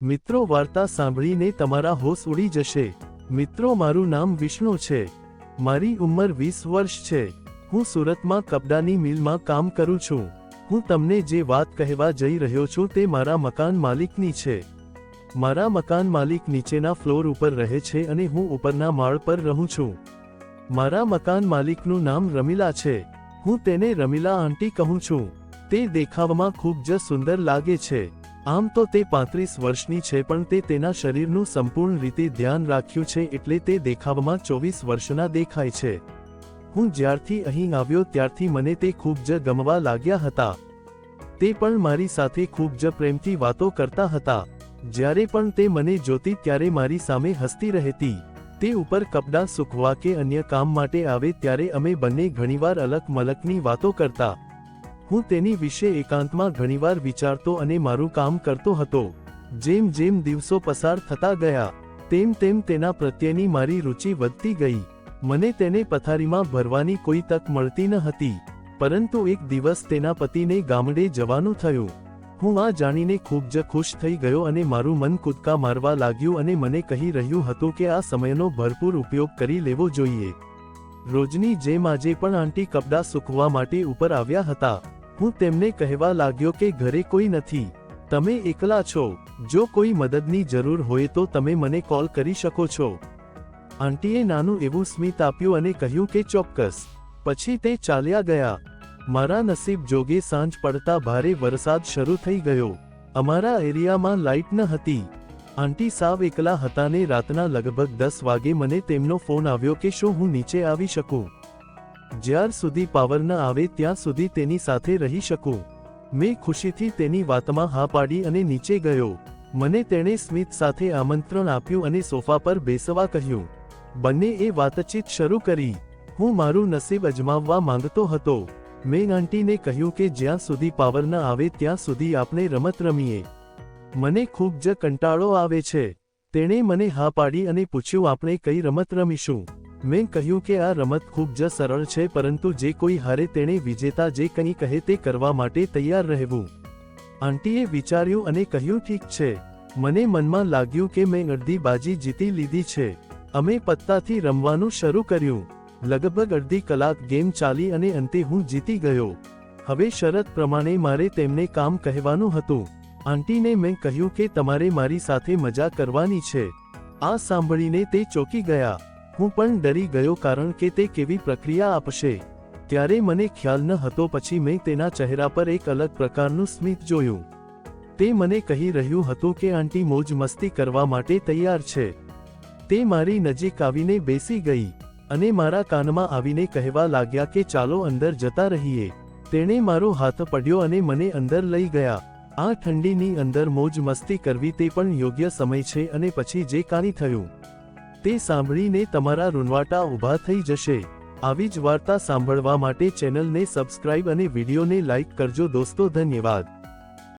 મિત્રો, વાર્તા સાંભળીને તમારા હોશ ઉડી જશે। મિત્રો, મારું નામ વિષ્ણુ છે। મારી ઉંમર 20 વર્ષ છે। હું સુરતમાં કપડાની મિલમાં કામ કરું છું। હું તમને જે વાત કહેવા જઈ રહ્યો છું તે મારા મકાન માલિકની છે। મારા મકાન માલિક નીચેના ફ્લોર ઉપર રહે છે અને હું ઉપરના માળ પર રહું છું। મારા મકાન માલિકનું નામ રમીલા છે। હું તેને રમીલા આંટી કહું છું। તે દેખાવમાં ખૂબ જ સુંદર લાગે છે। આમ તો તે 35 વર્ષની છે, પણ તે તેના શરીરનું સંપૂર્ણ રીતે ધ્યાન રાખ્યું છે, એટલે તે દેખાવમાં 24 વર્ષના દેખાય છે। હું જ્યારથી અહીં આવ્યો ત્યારથી મને તે ખૂબ જ ગમવા લાગ્યા હતા। તે પણ મારી સાથે ખૂબ જ પ્રેમથી વાતો કરતા હતા। જ્યારે પણ તે મને જોતી ત્યારે મારી સામે હસતી રહેતી। તે ઉપર કપડાં સૂકવવા કે અન્ય કામ માટે આવે ત્યારે અમે બંને ઘણીવાર અલગ મલકની વાતો કરતા। હું તેની વિશે એકાંતમાં ઘણીવાર વિચારતો અને મારું કામ કરતો હતો। જેમ જેમ દિવસો પસાર થતા ગયા તેમ તેમ તેના પ્રત્યેની મારી રુચિ વધતી ગઈ। મને તેને પથારીમાં ભરવાની કોઈ તક મળતી ન હતી, પરંતુ એક દિવસ તેના પતિને ગામડે જવાનું થયું। હું આ જાણીને ખૂબ જ ખુશ થઈ ગયો અને મારું મન કૂદકા મારવા લાગ્યું અને મને કહી રહ્યું હતું કે આ સમયનો ભરપૂર ઉપયોગ કરી લેવો જોઈએ। રોજની જેમ આજે પણ આંટી કપડાં સૂકવવા માટે ઉપર આવ્યા હતા। હું તેમને કહેવા લાગ્યો કે ઘરે કોઈ નથી, તમે એકલા છો, જો કોઈ મદદની જરૂર હોય તો તમે મને કોલ કરી શકો છો। આંટીએ નાનું એવું સ્મિત આપ્યું અને કહ્યું કે ચોક્કસ। પછી તે ચાલ્યા ગયા। મારા નસીબ જોગે સાંજ પડતા ભારે વરસાદ શરૂ થઈ ગયો। અમારા એરિયામાં લાઇટ ન હતી। આંટી સાવ એકલા હતા ને રાતના લગભગ 10 વાગે મને તેમનો ફોન આવ્યો કે શું હું નીચે આવી શકું, જ્યાર સુધી પાવર ન આવે ત્યાં સુધી તેની સાથે રહી શકું। મેં ખુશીથી તેની વાતમાં હા પાડી અને નીચે ગયો। મને તેણે સ્મિત સાથે આમંત્રણ આપ્યું અને સોફા પર બેસવા કહ્યું। બંને એ વાતચીત શરૂ કરી। હું મારું નસીબ અજમાવવા માંગતો હતો। મેં આંટીને કહ્યું કે જ્યાં સુધી પાવર ન આવે ત્યાં સુધી આપણે રમત રમીએ। મને ખૂબ જ કંટાળો આવે છે। તેણે મને હા પાડી અને પૂછ્યું આપણે કઈ રમત રમીશું। મેં કહ્યું કે આ રમત ખૂબ જ સરળ છે, પરંતુ જે કોઈ હારે તેણે વિજેતા જે કંઈ કહે તે કરવા માટે તૈયાર રહેવું। આંટીએ વિચાર્યું અને કહ્યું ઠીક છે। મને મનમાં લાગ્યું કે મેં અડધી બાજી જીતી લીધી છે। અમે પત્તાથી રમવાનું શરૂ કર્યું। લગભગ અડધી કલાક ગેમ ચાલી અને અંતે હું જીતી ગયો। હવે શરત પ્રમાણે મારે તેમને કામ કહેવાનું હતું। આંટીને મેં કહ્યું કે તમારે મારી સાથે મજા કરવાની છે। આ સાંભળીને તે ચોંકી ગયા। હું પણ ડરી ગયો, કારણ કે તે કેવી પ્રક્રિયા આપશે ત્યારે મને ખ્યાલ ન હતો। પછી મેં તેના ચહેરા પર એક અલગ પ્રકારનું સ્મિત જોયું। તે મને કહી રહ્યું હતું કે આંટી મોજ મસ્તી કરવા માટે તૈયાર છે। તે મારી નજીક આવીને બેસી ગઈ અને મારા કાનમાં આવીને કહેવા લાગ્યા કે ચાલો અંદર જતા રહીએ। તેણે મારો હાથ પડ્યો અને મને અંદર લઈ ગયા। આ ઠંડીની અંદર મોજ મસ્તી કરવી તે પણ યોગ્ય સમય છે। અને પછી જે કાંઈ થયું તે સાંભળીને તમારા રૂંવાટા ઊભા થઈ જશે। આવી જ વાર્તા સાંભળવા માટે ચેનલને સબસ્ક્રાઇબ અને વિડીયોને લાઇક કરજો દોસ્તો। ધન્યવાદ।